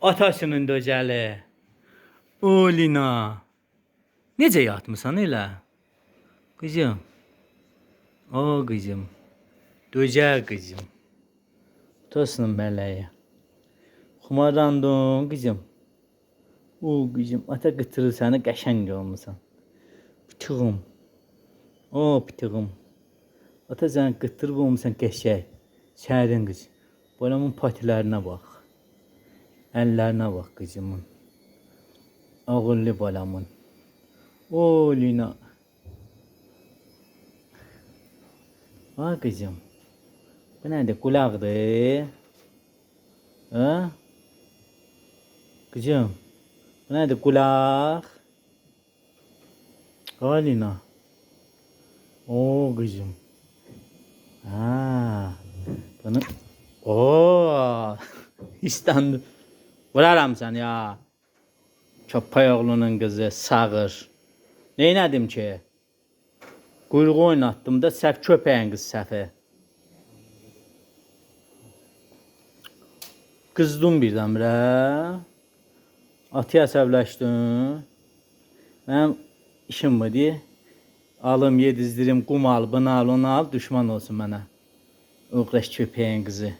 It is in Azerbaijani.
Atasının döcəli. O Lina. Necə yatmısan elə? Qızım. O qızım. Döcəl qızım. Atasının mələyi. Xumarandın qızım. O qızım. Ata qıtırır səni, qəşəng olmusan. Pıtığım. O pıtığım. Ata sən qıtırıb olmusan, qəşəng. Sərin qız. Balamın patilərinə bax. Əllərinə bax qızımın. Ağıllı balamın. O Lina. Ha qızım. Bu nədir? Qulaqdır. Ha? Qızım. Bu nədir? Qulaq. Ha Lina. O qızım. Ha. Bunu. Oo. İstanbul. Vuraram sən ya. Köpək oğlunun qızı sağır. Neynədim ki? Quyruğu oynatdım da səhv köpəyin qız səhvi. Qızdım birdən-birə. Atı əsəbləşdim. Mənim işim budur. Alım, yedizdirim, qum al, bunu al, onu al, düşman olsun mənə. Uğraş köpəyin qızı.